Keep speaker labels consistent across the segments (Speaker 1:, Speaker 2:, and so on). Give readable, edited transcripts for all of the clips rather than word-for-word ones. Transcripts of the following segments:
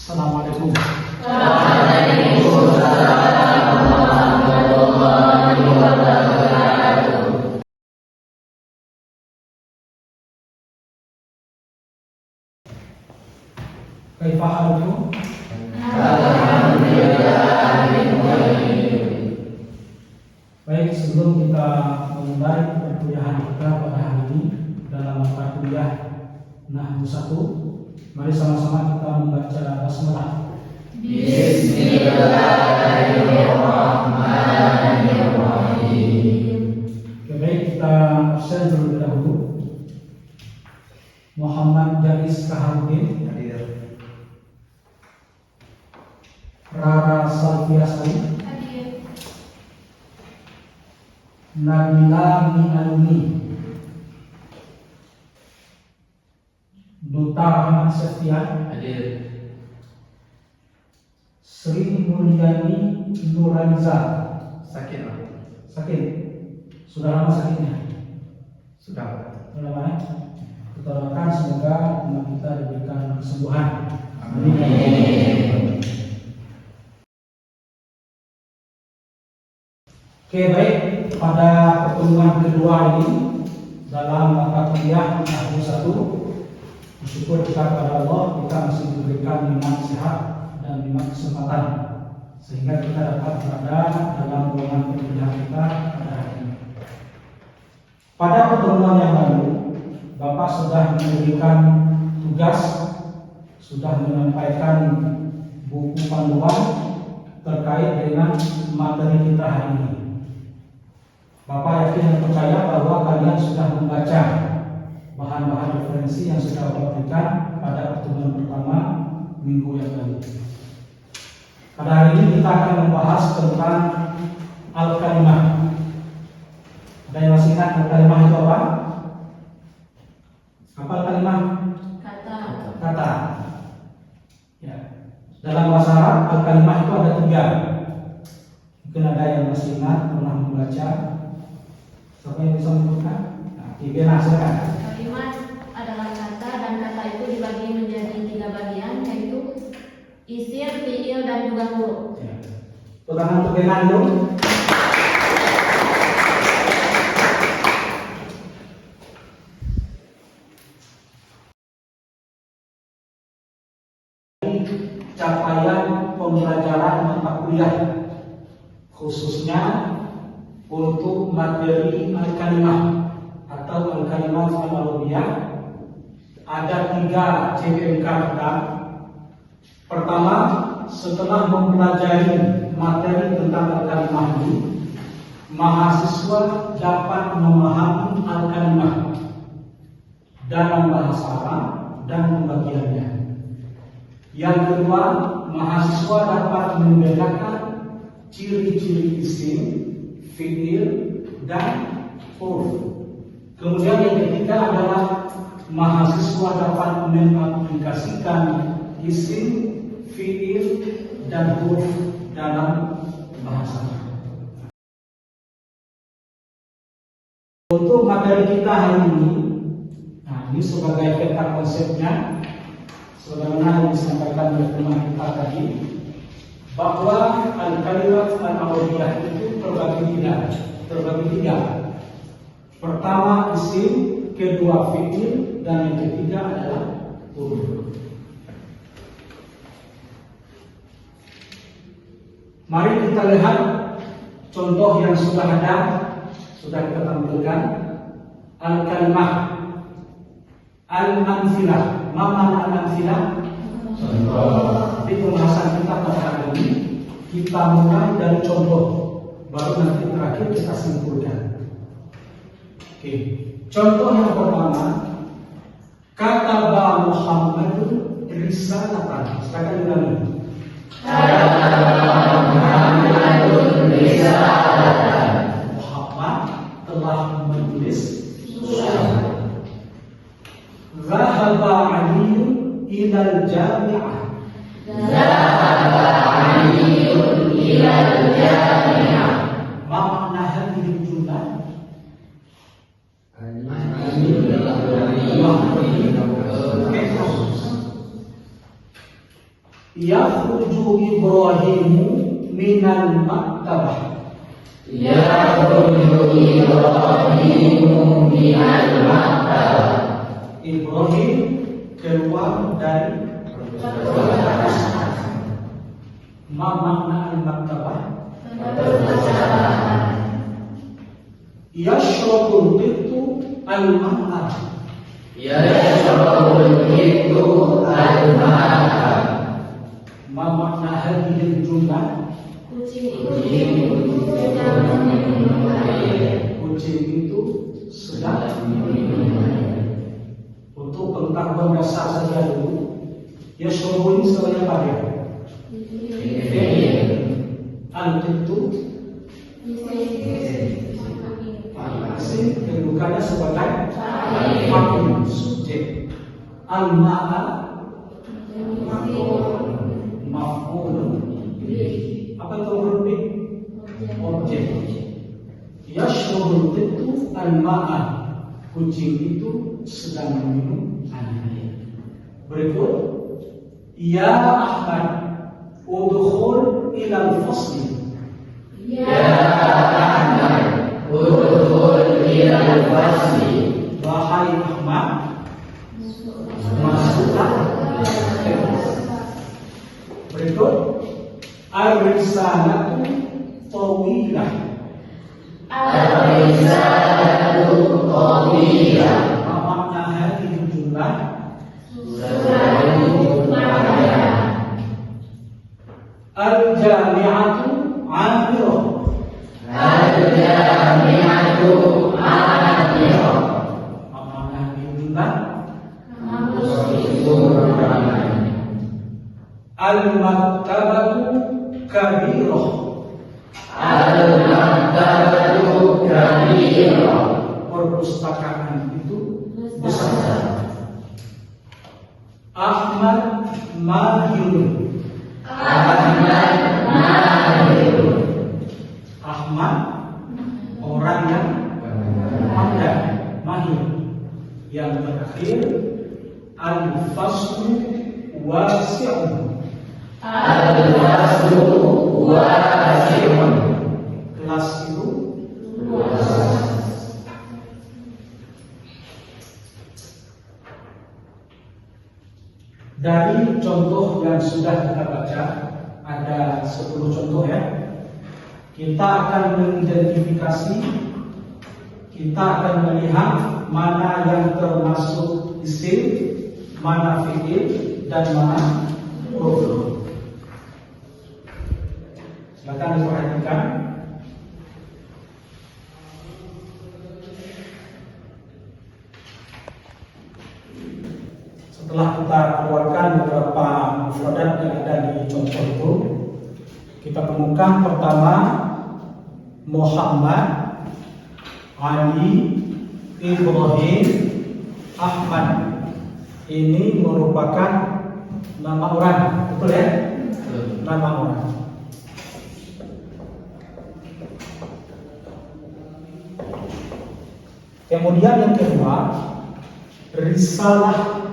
Speaker 1: Assalamualaikum.
Speaker 2: Waalaikumsalam warahmatullahi wabarakatuh.
Speaker 1: Kaifa halukum? Baik, sebelum kita memulai perkuliahan kita pada hari ini dalam mata kuliah Nahwu 1, mari sama-sama kita membaca basmalah.
Speaker 2: Bismillahirrahmanirrahim.
Speaker 1: Oke, baik, kita absen terlebih dahulu. Muhammad Jalis Kaharudin, Rara Salviasari, Nabila Mi'aluni, Duta Rahmat Setian, Sri Mulyani Nuraniza.
Speaker 3: Sakit.
Speaker 1: Sudah lama sakitnya?
Speaker 3: Sudah.
Speaker 1: Sudah lama. Kita doakan semoga umat kita diberikan kesembuhan. Amin. Oke, baik, pada pertemuan kedua ini dalam mata kuliah Nahwu 1, bersyukur kita kepada Allah kita masih diberikan nikmat sehat dan nikmat kesempatan sehingga kita dapat berada dalam ruangan perkuliahan kita pada hari ini. Pada pertemuan yang lalu, Bapak sudah memberikan tugas, sudah menyampaikan buku panduan terkait dengan materi kita hari ini. Bapak yakin dan percaya bahwa kalian sudah membaca bahan-bahan referensi yang sudah Bapak berikan pada pertemuan pertama minggu yang lalu. Pada hari ini kita akan membahas tentang al-kalimah. Ada yang masih ingat al-kalimah itu apa? Apa al-kalimah? Kata. Ya. Dalam bahasa Arab al-kalimah itu ada 3. Mungkin ada yang masih ingat pernah membaca. Siapa yang bisa menyebutkan? Nah, silakan.
Speaker 4: Kalimat adalah kata dan kata itu dibagi menjadi 3 bagian, yaitu isim, fiil, dan juga huruf.
Speaker 1: Ya. Tangan untuk Benan dulu. Capaian pembelajaran mata kuliah khususnya untuk materi al-kalimah atau al-kalimah al-arabiyah ada 3 CPNK kita. Pertama, setelah mempelajari materi tentang al-kalimah ini, mahasiswa dapat memahami al-kalimah dalam bahasa Arab dan pembagiannya. Yang kedua, mahasiswa dapat membedakan ciri-ciri isim, fiil, dan huruf. Kemudian yang ketiga adalah mahasiswa dapat mengaplikasikan isim, fiil, dan huruf dalam bahasa. Untuk materi kita hari ini, nah ini sebagai peta konsepnya, sebagaimana yang disampaikan oleh teman kita tadi, bahwa al-kalimat al-arabiyah itu terbagi tiga. Pertama isim, kedua fiil, dan yang ketiga adalah huruf. Mari kita lihat contoh yang sudah ada, sudah kita tampilkan. Al-kalimah, al-amsilah. Mana al-amsilah? Di pembahasan kita pada hari ini kita mulai dari contoh, baru nanti terakhir kita simpulkan. Oke. Contoh yang pertama, kataba Muhammadun risalatan. Silakan ulangi.
Speaker 2: Muhammadun risalatan.
Speaker 1: Muhammad telah menulis surat. Zahaba Aliyun ilal jami'ah.
Speaker 2: Zahaba Aliyun ilal jami'ah.
Speaker 1: Makna hadhihi jumlah Ibrahimu minal maktabah.
Speaker 2: Yakhruju Ibrahimu minal maktabah.
Speaker 1: Ibrahim keluar dari ma makna al-maktabah. Yashrabul qittu al-ma'a.
Speaker 2: Yashrabul qittu al-ma'a.
Speaker 1: Ma makna hadhihi al-jumlah.
Speaker 4: Kucing itu sedang minum air.
Speaker 1: Kucing itu sedang minum air. Untuk pengetahuan dasar saja dulu, yashrabu ini sebenarnya apa dia? Al-qittu isim kedudukannya sebagai fa'il, subjek. Al-ma'a maf'ul. Apa itu huruf B? Objek. Yashrabul qittu al-ma'a. Kucing itu sedang meminum air. Berikut, ya Ahmad, udkhul ila al-fasli.
Speaker 2: Ya Ahmad, udkhul ila al-fasli.
Speaker 1: Wahai Ahmad, masuklah ke kelas. Berikut, ar-risalatu tawilah.
Speaker 2: Ar-risalatu tawilah.
Speaker 1: Ma makna hadhihi jumlah?
Speaker 2: Suatu makna.
Speaker 1: Al-jami'atu 'amirah.
Speaker 2: Al-jami'atu 'amirah.
Speaker 1: Ma makna hadhihi jumlah? Al-maktabatu kabirah.
Speaker 2: Al-maktabatu kabirah.
Speaker 1: Perpustakaan itu besar. Ahmad mahirun.
Speaker 2: Ahmad mahirun.
Speaker 1: Ahmad orang yang pandai, mahir. Yang terakhir, al-faslu wasi'un.
Speaker 2: Al-faslu wasi'un.
Speaker 1: Kelas itu dari contoh yang sudah kita baca, ada 10 contoh ya. Kita akan mengidentifikasi, kita akan melihat mana yang termasuk isim, mana fi'il, dan mana huruf. Silakan diperhatikan. Setelah kita keluarkan beberapa mufradat yang ada di contoh itu, kita temukan pertama Muhammad, Ali, Ibrahim, Ahmad. Ini merupakan nama orang, betul ya? Nama orang. Kemudian yang kedua, risalah.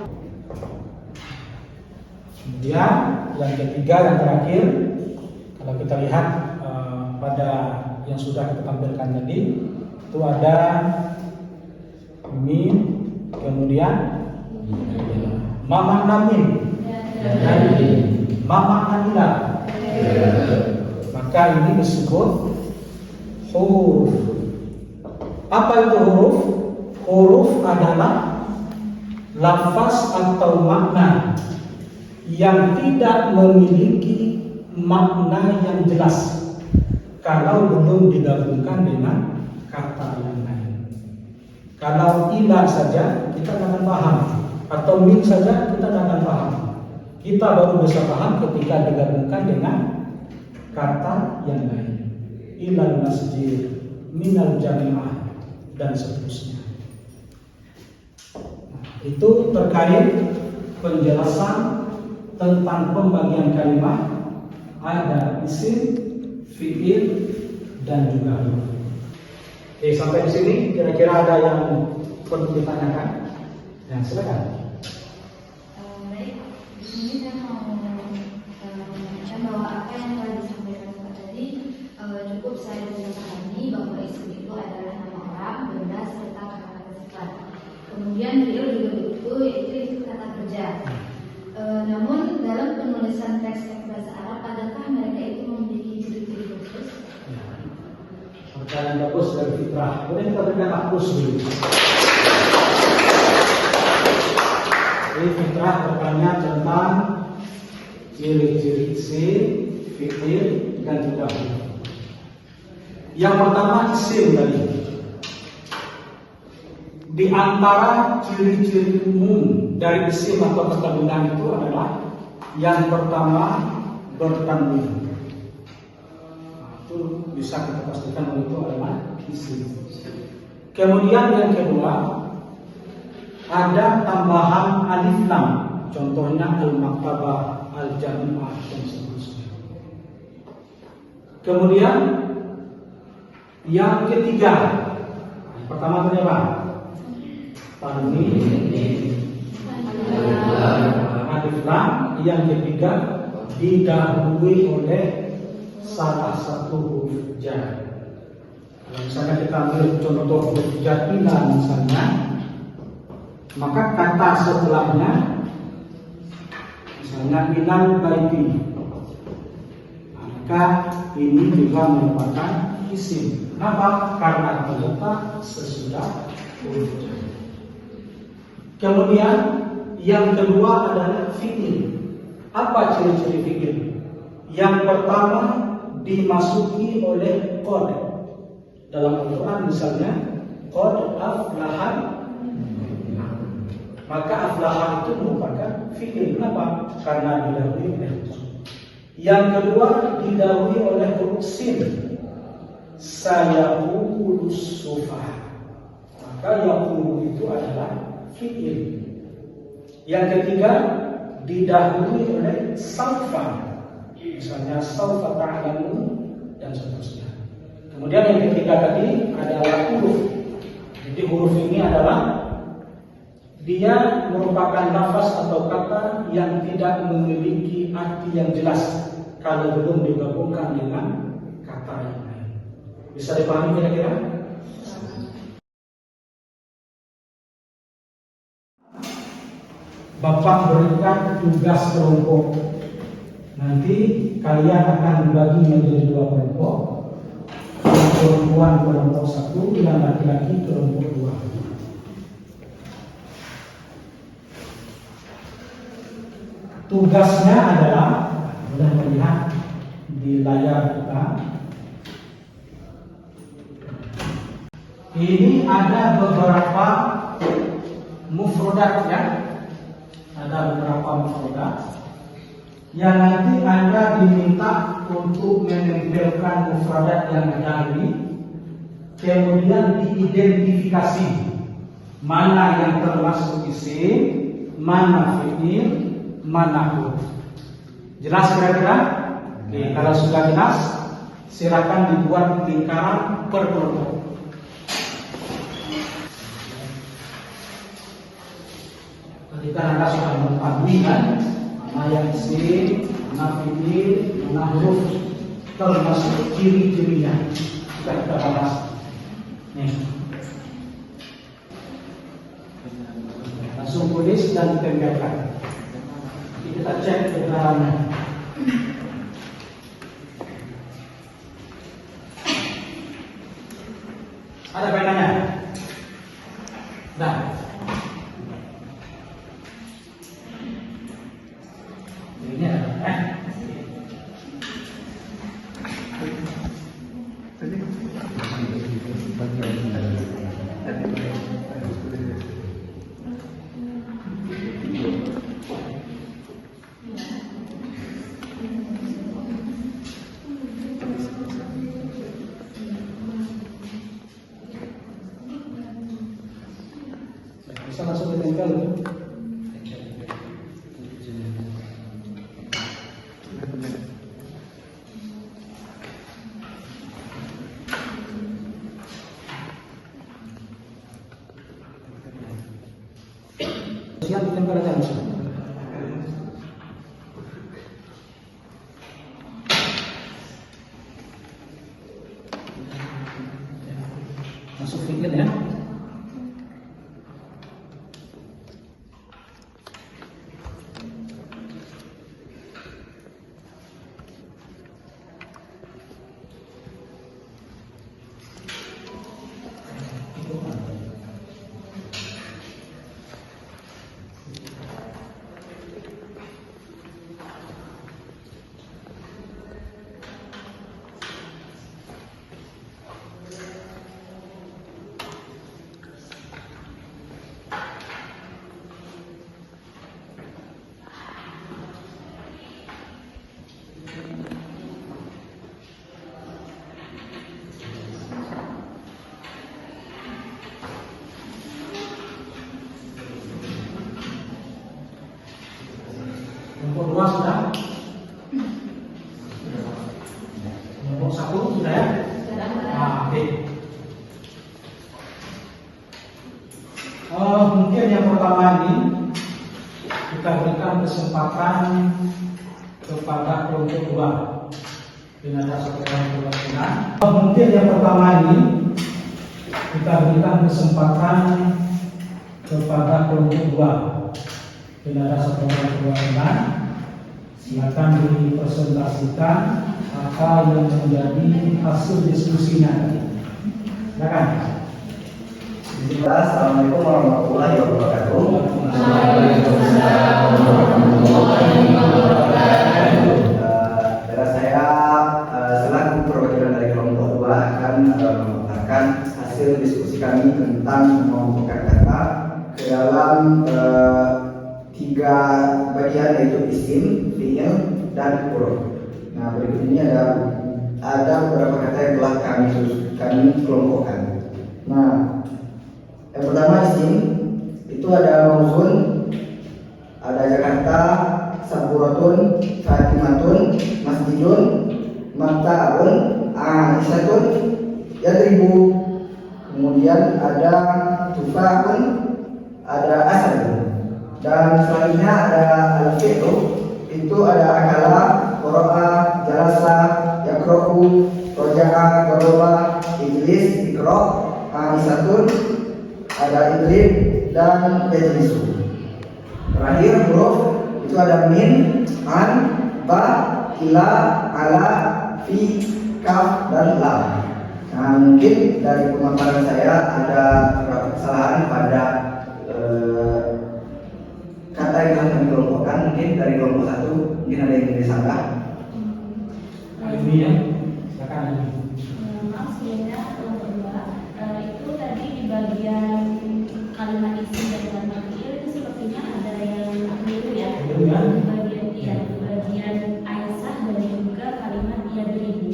Speaker 1: Kemudian yang ketiga, yang terakhir, kalau kita lihat pada yang sudah kita tampilkan tadi, itu ada mim, kemudian ma makna mim, ma makna ila. Maka ini disebut huruf. Apa itu huruf? Huruf adalah lafaz atau makna yang tidak memiliki makna yang jelas kalau belum digabungkan dengan kata yang lain. Kalau ila saja kita akan paham, atau min saja kita akan paham. Kita baru bisa paham ketika digabungkan dengan kata yang lain. Ilal masjid, minal jami'ah, dan seterusnya. Itu terkait penjelasan tentang pembagian kalimat. Ada isim, fi'il, dan juga huruf. Oke, sampai di sini kira-kira ada yang perlu ditanyakan? Ya, silakan.
Speaker 4: Baik, di sini saya mau menanyakan bahwa yang telah disampaikan tadi, cukup saya bisa pahami bahwa isim itu adalah nama orang, benda, serta kata-kata sifat. Kemudian fi'il juga begitu, yaitu itu kata kerja. Namun dalam penulisan teks-teks bahasa Arab, adakah mereka itu memiliki ciri-ciri khusus?
Speaker 1: Pertanyaan bagus dari Fitrah. Boleh kita berikan hapus dulu. Jadi Fitrah bertanya tentang ciri-ciri isim, fi'il, dan juga huruf. Yang pertama isim tadi. Di antara ciri-ciri umum dari isim atau pertandingan itu adalah yang pertama bertanding. Itu bisa kita pastikan bahwa itu adalah isim. Kemudian yang kedua ada tambahan alif lam, contohnya al-maktabah, al-jami'ah dan seterusnya. Kemudian yang ketiga, pertama tadi apa? Tanwin, alif lam. Yang ketiga didahului oleh salah satu huruf jar. Kalau misalnya kita ambil contoh huruf jar ila misalnya, maka kata setelahnya misalnya ilal baiti, maka ini juga merupakan isim. Kenapa? Karena terletak sesudah huruf jar. Kemudian yang kedua adalah fi'il. Apa ciri-ciri fi'il? Yang pertama dimasuki oleh qad. Dalam Al-Quran misalnya qad aflaha, maka aflaha itu merupakan fi'il. Kenapa? Karena didahului oleh itu. Yang kedua didahului oleh huruf sin, sayaqulus sufaha, maka yaqulu itu adalah fi'il. Yang ketiga didahului oleh saufa, misalnya saufa ta'lamun dan seterusnya. Kemudian yang ketiga tadi adalah huruf. Jadi huruf ini adalah dia merupakan lafaz atau kata yang tidak memiliki arti yang jelas kalau belum digabungkan dengan kata yang lain. Bisa dipahami kira-kira? Bapak berikan tugas kelompok. Nanti kalian akan dibagi menjadi 2 kelompok. Yang perempuan kelompok 1, yang laki-laki kelompok 2. Tugasnya adalah, sudah melihat di layar kita, ini ada beberapa mufrodat ya. Ada beberapa mufrodat yang nanti Anda diminta untuk menempelkan mufrodat yang ada ini, kemudian diidentifikasi mana yang termasuk isim, mana fi'il, mana huruf. Jelas kira-kira? Oke, kalau sudah jelas, silakan dibuat lingkaran per kelompok. Ketika Anda sudah mengetahui kan mana yang isim, mana fi'il, mana huruf, termasuk ciri-cirinya sudah kita bahas. Nih, langsung tulis dan ditempelkan. Kita cek kebenarannya. Ada penanya? Nah, ini ada. Bisa langsung ditempel. Siap ditempel aja langsung. Masuk fiil ya. Nomor 2 sudah? Nomor 1 sudah ya? Oke. Mungkin yang pertama ini kita berikan kesempatan kepada kelompok 2 dengan ada satu orang perwakilan. Mungkin yang pertama ini kita berikan kesempatan kepada kelompok 2 dengan ada satu orang perwakilan. Silakan dipresentasikan apa yang menjadi hasil diskusinya. Silakan.
Speaker 5: Assalamualaikum warahmatullahi wabarakatuh. Saya selaku perwakilan dari kelompok 2 akan memaparkan hasil diskusi kami tentang mengelompokkan kata ke dalam 3 bagian, yaitu isim, fi'il, dan huruf. Nah, berikut ini ada beberapa kata yang telah kami kelompokkan. Nah, yang pertama isim itu ada mauzun, ada Jakarta, Saburatun, Fatimatun, Masjidun, Makta'un, Aisyatun, Yadribu. Kemudian ada Tufahun, ada Asadun. Dan selanjutnya ada al-fi'lu, itu ada akala, qara'a, jalasa, yaqra'u, roja'a, daraba, ijlis, iqra', anisatun, ada idrib, dan yajlisu. Terakhir huruf itu ada min, an, ba, ila, ala, fi, kaf, dan lam. Nah, mungkin dari pemaparan saya ada beberapa kesalahan pada kata yang akan kami kelompokkan. Mungkin dari kelompok 1 mungkin ada yang lebih salah.
Speaker 1: Ini ya, silakan.
Speaker 6: Maaf sebelumnya kelompok 2 itu tadi di bagian kalimat isim dan kalimat fi'il itu sepertinya ada yang keliru ya. Bagian Aisyah dan juga kalimat yadribu.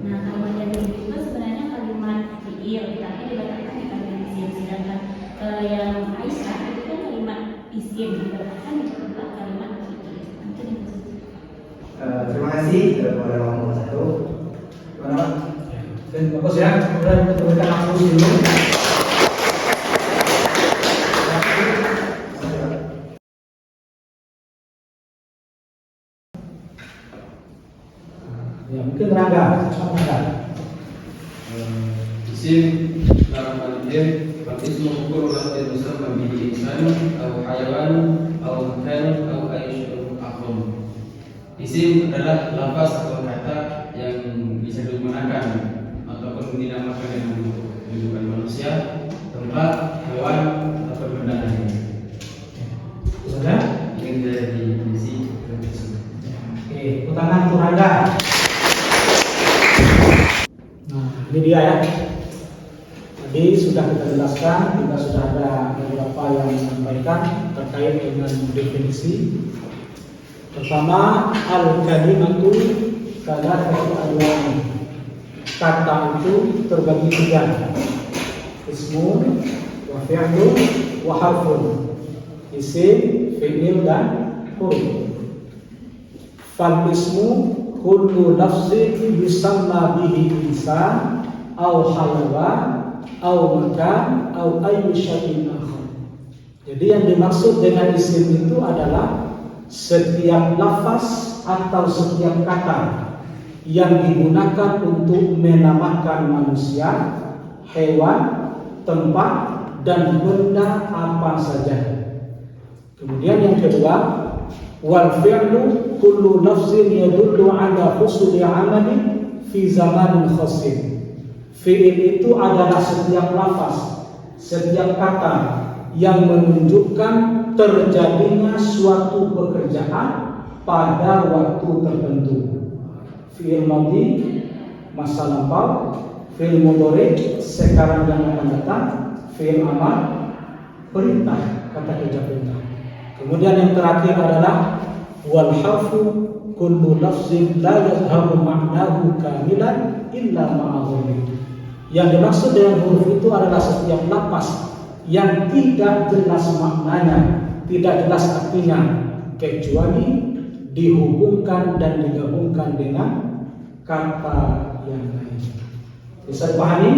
Speaker 6: Nah, kalimat yadribu itu sebenarnya kalimat fi'il, tapi dibatalkan di kalimat isim. Sedangkan yang Aisyah itu kan kalimat isim, dibatalkan di kalimat fi'il.
Speaker 5: Terima kasih kepada kelompok 1. Gimana Pak?
Speaker 1: Bagus ya, kemudian kita berikan aplaus dulu. Ya, mungkin Rangga,
Speaker 7: isim dalam al-jin ismu hukum lafzul musamma bihi insan atau hayawan atau makan atau aisyun akhum. Isim adalah lafaz atau kata yang bisa digunakan ataupun dinamakan dengan kedudukan manusia, tempat, hewan atau benda lain.
Speaker 1: sudah?
Speaker 7: Ini menjadi isi.
Speaker 1: Oke, tangan untuk Rangga. Nah, ini dia ya. Tadi sudah kita jelaskan, juga sudah ada beberapa yang menyampaikan terkait dengan definisi. Pertama, al-kalimatu thalathatu alwan. Kata itu terbagi 3. Ismun, wa fi'lun, wa harfun. Isim, fi'il, dan huruf. Fal ismu kullu lafzin yusamma bihi insan aw hayawan aw makan aw ayyu syai'in akhar. Jadi yang dimaksud dengan isim itu adalah setiap lafaz atau setiap kata yang digunakan untuk menamakan manusia, hewan, tempat, dan benda apa saja. Kemudian yang kedua, wal fi'lu kullu nafsin yadullu ala husuli amali fi zamanin khasin. Fi'il itu adalah setiap lafaz, setiap kata yang menunjukkan terjadinya suatu pekerjaan pada waktu tertentu. Fi'il madhi masa lampau, fi'il mudhari sekarang dan akan datang, fi'il amar perintah, kata kerja perintah. Kemudian yang terakhir adalah wal harfu kullu lafzin la yazharu ma'nahu kamilan illa ma'adhumi. Yang dimaksud dengan huruf itu adalah setiap lafaz yang tidak jelas maknanya, tidak jelas artinya, kecuali dihubungkan dan digabungkan dengan kata yang lain. Bisa dipahami?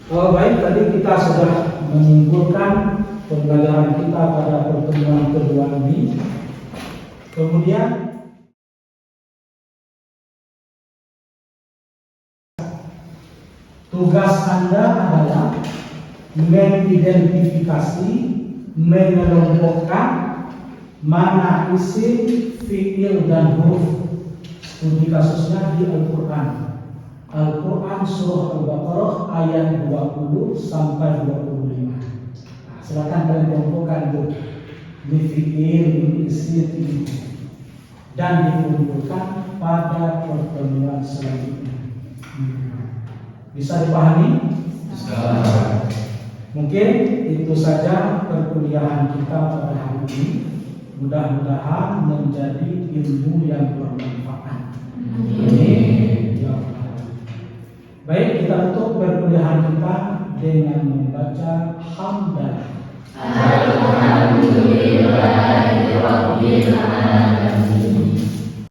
Speaker 1: Oh, baik, tadi kita sudah menyimpulkan pembelajaran kita pada pertemuan kedua ini. Kemudian tugas Anda adalah mengidentifikasi, mengelompokkan mana isim, fi'il, dan huruf. Studi kasusnya di Al-Quran. Al-Quran surah Al-Baqarah ayat 20 sampai 25. Nah, silakan kalian kelompokkan itu. Ini fi'il, ini isim, ini dan dikumpulkan pada pertemuan selanjutnya. Bisa dipahami?
Speaker 2: Bisa.
Speaker 1: Mungkin itu saja perkuliahan kita pada hari ini. Mudah-mudahan menjadi ilmu yang bermanfaat. Amin. Ya Allah. Baik, kita tutup perkuliahan kita dengan membaca hamdalah.
Speaker 2: Alhamdulillahirabbil alamin.